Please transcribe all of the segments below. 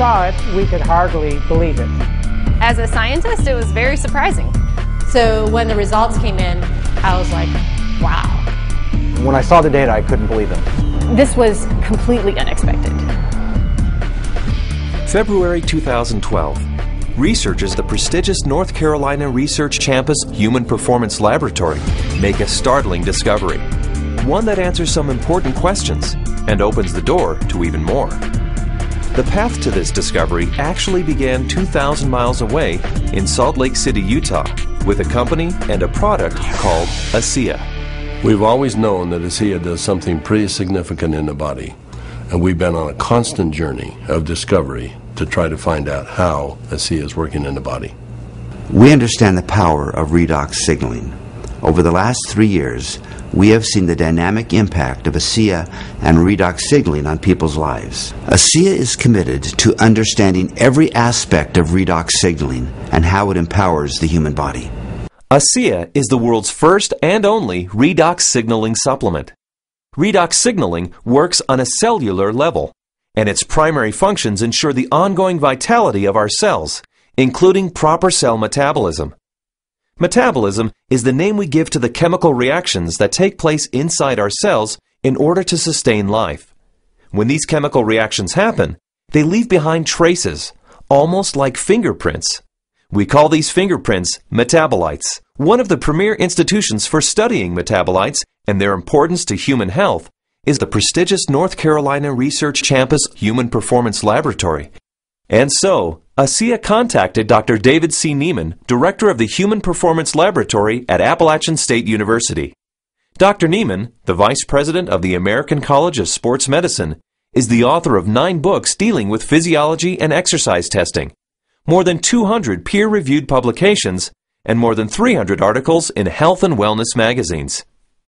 saw it, we could hardly believe it. As a scientist, it was very surprising. So when the results came in, I was like, wow. When I saw the data, I couldn't believe it. This was completely unexpected. February 2012. Researchers at the prestigious North Carolina Research Campus Human Performance Laboratory make a startling discovery. One that answers some important questions and opens the door to even more. The path to this discovery actually began 2,000 miles away in Salt Lake City, Utah, with a company and a product called ASEA. We've always known that ASEA does something pretty significant in the body, and we've been on a constant journey of discovery to try to find out how ASEA is working in the body. We understand the power of redox signaling. Over the last 3 years, we have seen the dynamic impact of ASEA and redox signaling on people's lives. ASEA is committed to understanding every aspect of redox signaling and how it empowers the human body. ASEA is the world's first and only redox signaling supplement. Redox signaling works on a cellular level, and its primary functions ensure the ongoing vitality of our cells, including proper cell metabolism. Metabolism is the name we give to the chemical reactions that take place inside our cells in order to sustain life. When these chemical reactions happen, they leave behind traces, almost like fingerprints. We call these fingerprints metabolites. One of the premier institutions for studying metabolites and their importance to human health is the prestigious North Carolina Research Campus Human Performance Laboratory. And so, ASEA contacted Dr. David C. Neiman, director of the Human Performance Laboratory at Appalachian State University. Dr. Neiman, the vice president of the American College of Sports Medicine, is the author of 9 books dealing with physiology and exercise testing, more than 200 peer-reviewed publications, and more than 300 articles in health and wellness magazines.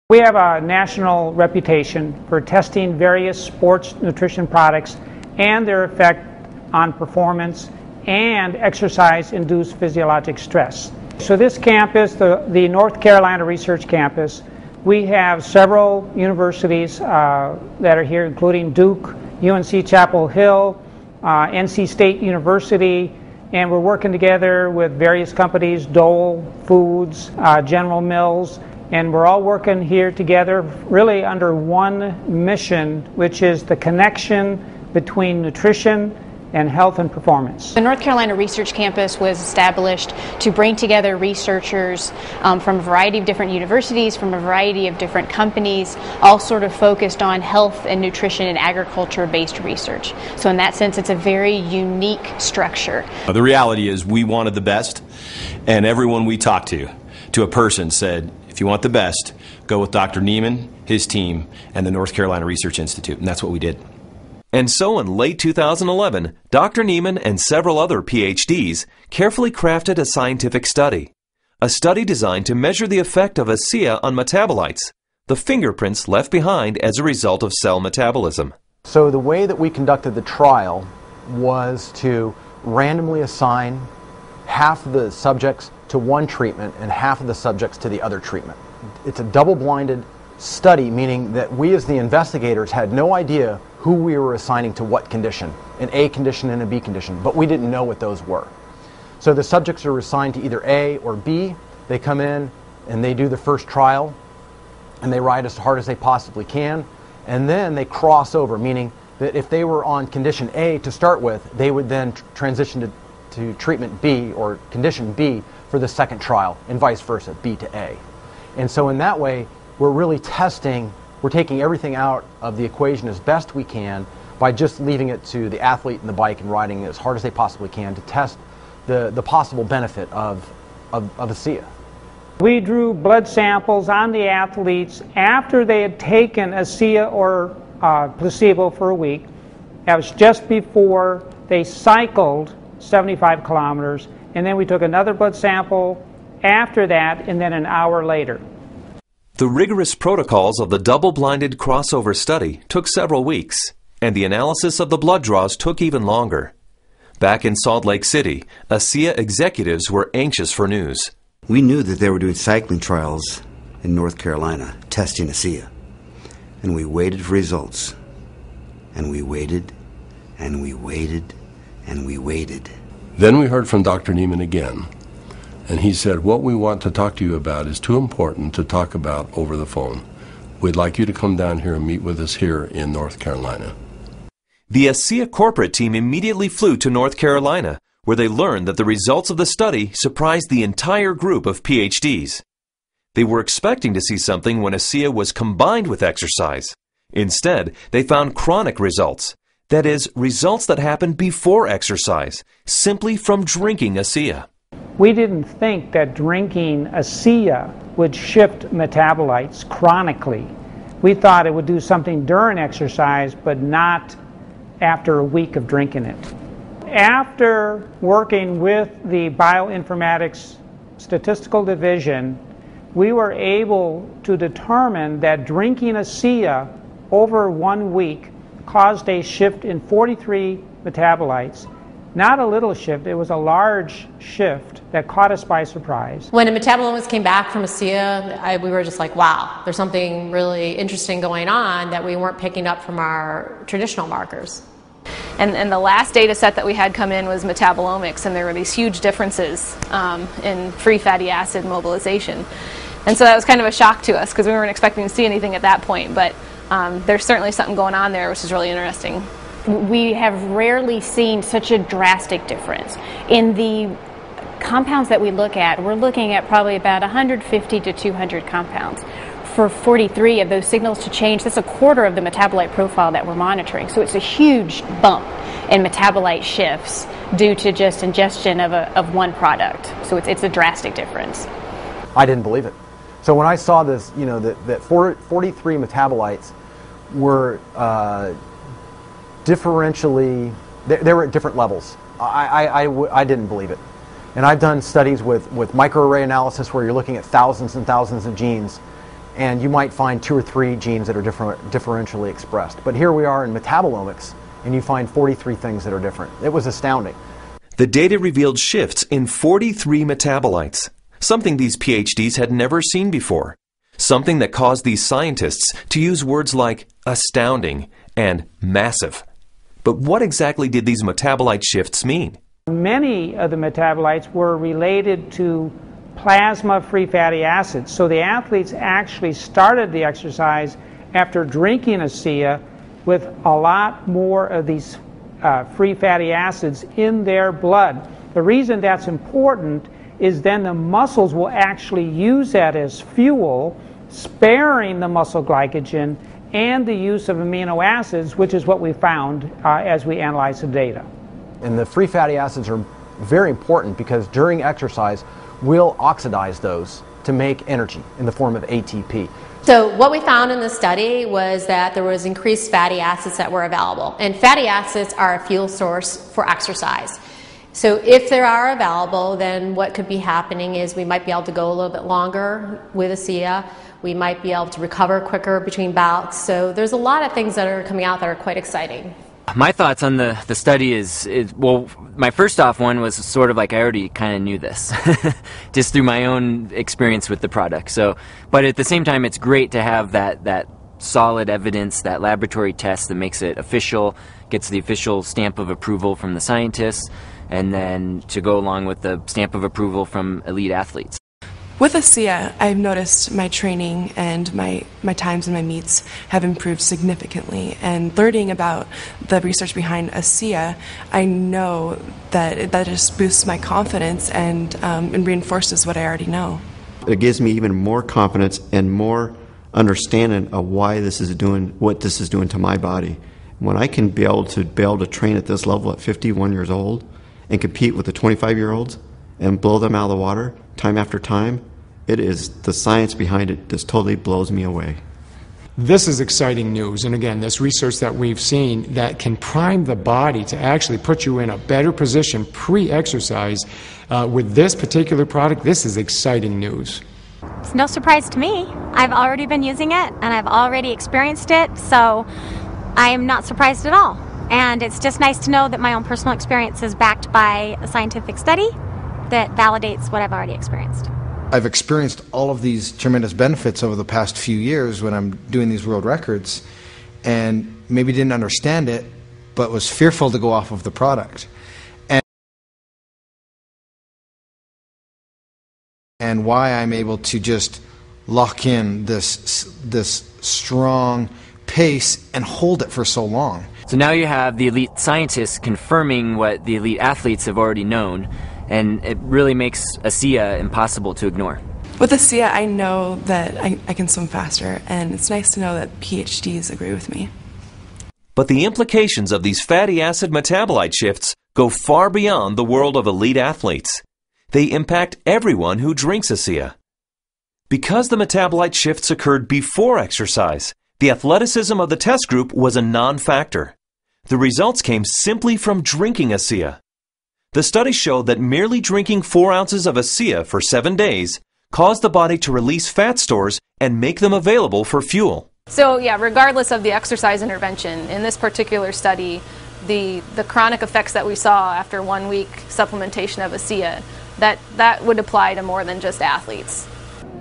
We have a national reputation for testing various sports nutrition products and their effect on performance and exercise-induced physiologic stress. So this campus, the North Carolina Research Campus, we have several universities that are here, including Duke, UNC Chapel Hill, NC State University, and we're working together with various companies, Dole Foods, General Mills, and we're all working here together really under one mission, which is the connection between nutrition and health and performance. The North Carolina Research Campus was established to bring together researchers from a variety of different universities, from a variety of different companies, all sort of focused on health and nutrition and agriculture-based research. So in that sense, it's a very unique structure. The reality is we wanted the best, and everyone we talked to a person said, if you want the best, go with Dr. Neiman, his team, and the North Carolina Research Institute, and that's what we did. And so in late 2011, Dr. Neiman and several other PhDs carefully crafted a scientific study. A study designed to measure the effect of ASEA on metabolites, the fingerprints left behind as a result of cell metabolism. So the way that we conducted the trial was to randomly assign half of the subjects to one treatment and half of the subjects to the other treatment. It's a double-blinded study, meaning that we as the investigators had no idea who we were assigning to what condition, an A condition and a B condition, but we didn't know what those were. So the subjects are assigned to either A or B. They come in and they do the first trial and they ride as hard as they possibly can, and then they cross over, meaning that if they were on condition A to start with, they would then transition to treatment B or condition B for the second trial, and vice versa, B to A. And so in that way, we're really testing, we're taking everything out of the equation as best we can by just leaving it to the athlete and the bike and riding it as hard as they possibly can to test the possible benefit of ASEA. We drew blood samples on the athletes after they had taken ASEA or placebo for a week. That was just before they cycled 75 kilometers, and then we took another blood sample after that, and then an hour later. The rigorous protocols of the double-blinded crossover study took several weeks, and the analysis of the blood draws took even longer. Back in Salt Lake City, ASEA executives were anxious for news. We knew that they were doing cycling trials in North Carolina, testing ASEA. And we waited for results. And we waited, and we waited, and we waited. Then we heard from Dr. Neiman again, and he said, what we want to talk to you about is too important to talk about over the phone. We'd like you to come down here and meet with us here in North Carolina. The ASEA corporate team immediately flew to North Carolina, where they learned that the results of the study surprised the entire group of PhDs. They were expecting to see something when ASEA was combined with exercise. Instead, they found chronic results. That is, results that happened before exercise, simply from drinking ASEA. We didn't think that drinking ASEA would shift metabolites chronically. We thought it would do something during exercise, but not after a week of drinking it. After working with the bioinformatics statistical division, we were able to determine that drinking ASEA over 1 week caused a shift in 43 metabolites. Not a little shift, it was a large shift that caught us by surprise. When the metabolomics came back from ASEA, we were just like, wow, there's something really interesting going on that we weren't picking up from our traditional markers. And the last data set that we had come in was metabolomics, and there were these huge differences in free fatty acid mobilization. And so that was kind of a shock to us because we weren't expecting to see anything at that point, but there's certainly something going on there, which is really interesting. We have rarely seen such a drastic difference. In the compounds that we look at, we're looking at probably about 150 to 200 compounds. For 43 of those signals to change, that's a quarter of the metabolite profile that we're monitoring. So it's a huge bump in metabolite shifts due to just ingestion of one product. So it's a drastic difference. I didn't believe it. So when I saw this, that 43 metabolites were differentially, they were at different levels. I didn't believe it. And I've done studies with microarray analysis where you're looking at thousands and thousands of genes, and you might find 2 or 3 genes that are differentially expressed. But here we are in metabolomics, and you find 43 things that are different. It was astounding. The data revealed shifts in 43 metabolites, something these PhDs had never seen before, something that caused these scientists to use words like astounding and massive. But what exactly did these metabolite shifts mean? Many of the metabolites were related to plasma free fatty acids. So the athletes actually started the exercise after drinking ASEA with a lot more of these free fatty acids in their blood. The reason that's important is then the muscles will actually use that as fuel, sparing the muscle glycogen and the use of amino acids, which is what we found as we analyzed the data. And the free fatty acids are very important because during exercise, we'll oxidize those to make energy in the form of ATP. So what we found in the study was that there was increased fatty acids that were available. And fatty acids are a fuel source for exercise. So if they are available, then what could be happening is we might be able to go a little bit longer with ASEA. We might be able to recover quicker between bouts. So there's a lot of things that are coming out that are quite exciting. My thoughts on the study is, well, my first off one was sort of like I already kind of knew this, just through my own experience with the product. So, but at the same time, it's great to have that solid evidence, that laboratory test that makes it official, gets the official stamp of approval from the scientists, and then to go along with the stamp of approval from elite athletes. With ASEA, I've noticed my training and my times and my meets have improved significantly. And learning about the research behind ASEA, I know that that just boosts my confidence and reinforces what I already know. It gives me even more confidence and more understanding of why this is doing what this is doing to my body. When I can be able to train at this level at 51 years old and compete with the 25-year-olds and blow them out of the water time after time, it is the science behind it just totally blows me away. This is exciting news, and again, this research that we've seen that can prime the body to actually put you in a better position pre-exercise with this particular product. This is exciting news. It's no surprise to me. I've already been using it and I've already experienced it, so I am not surprised at all. And it's just nice to know that my own personal experience is backed by a scientific study that validates what I've already experienced. I've experienced all of these tremendous benefits over the past few years when I'm doing these world records, and maybe didn't understand it, but was fearful to go off of the product. and why I'm able to just lock in this strong pace and hold it for so long. So now you have the elite scientists confirming what the elite athletes have already known, and it really makes ASEA impossible to ignore. With ASEA, I know that I can swim faster, and it's nice to know that PhDs agree with me. But the implications of these fatty acid metabolite shifts go far beyond the world of elite athletes. They impact everyone who drinks ASEA. Because the metabolite shifts occurred before exercise, the athleticism of the test group was a non-factor. The results came simply from drinking ASEA. The study showed that merely drinking 4 ounces of ASEA for 7 days caused the body to release fat stores and make them available for fuel. So yeah, regardless of the exercise intervention, in this particular study, the chronic effects that we saw after 1 week supplementation of ASEA, that would apply to more than just athletes.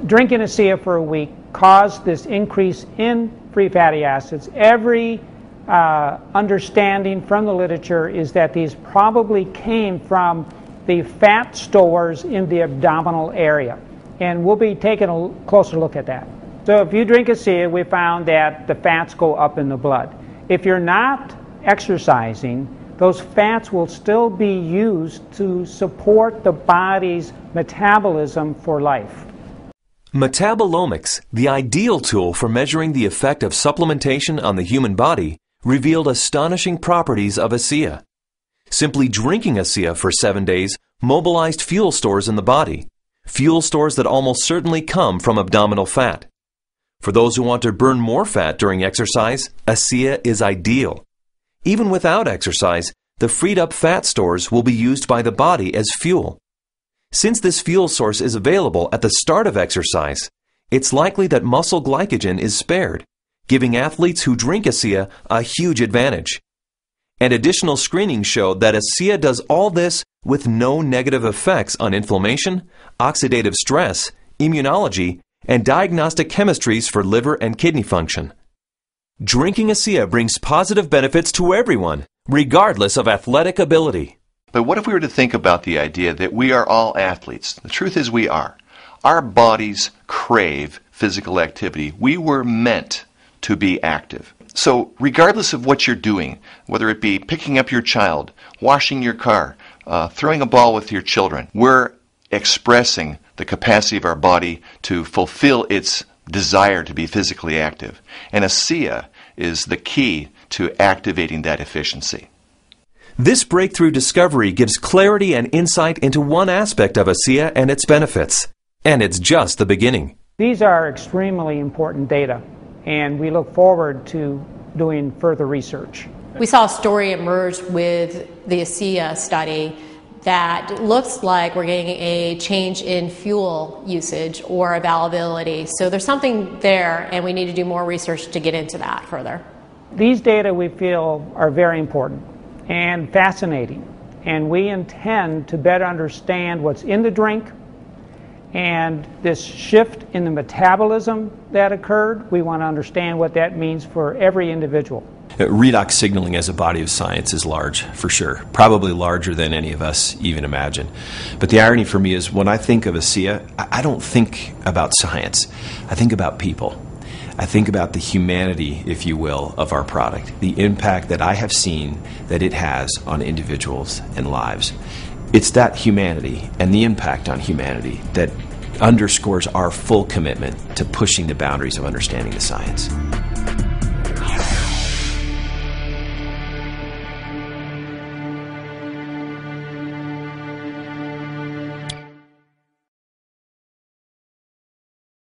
Drinking ASEA for a week caused this increase in free fatty acids. Every understanding from the literature is that these probably came from the fat stores in the abdominal area. And we'll be taking a closer look at that. So if you drink ASEA, we found that the fats go up in the blood. If you're not exercising, those fats will still be used to support the body's metabolism for life. Metabolomics, the ideal tool for measuring the effect of supplementation on the human body, revealed astonishing properties of ASEA. Simply drinking ASEA for 7 days mobilized fuel stores in the body, fuel stores that almost certainly come from abdominal fat. For those who want to burn more fat during exercise, ASEA is ideal. Even without exercise, the freed up fat stores will be used by the body as fuel. Since this fuel source is available at the start of exercise, it's likely that muscle glycogen is spared, giving athletes who drink ASEA a huge advantage. And additional screening showed that ASEA does all this with no negative effects on inflammation, oxidative stress, immunology, and diagnostic chemistries for liver and kidney function. Drinking ASEA brings positive benefits to everyone, regardless of athletic ability. But what if we were to think about the idea that we are all athletes? The truth is we are. Our bodies crave physical activity. We were meant to be active. So regardless of what you're doing, whether it be picking up your child, washing your car, throwing a ball with your children, we're expressing the capacity of our body to fulfill its desire to be physically active. And ASEA is the key to activating that efficiency. This breakthrough discovery gives clarity and insight into one aspect of ASEA and its benefits. And it's just the beginning. These are extremely important data, and we look forward to doing further research. We saw a story emerge with the ASEA study that looks like we're getting a change in fuel usage or availability. So there's something there, and we need to do more research to get into that further. These data we feel are very important and fascinating, and we intend to better understand what's in the drink and this shift in the metabolism that occurred. We want to understand what that means for every individual. Redox signaling as a body of science is large, for sure. Probably larger than any of us even imagine. But the irony for me is when I think of ASEA, I don't think about science. I think about people. I think about the humanity, if you will, of our product, the impact that I have seen that it has on individuals and lives. It's that humanity and the impact on humanity that underscores our full commitment to pushing the boundaries of understanding the science.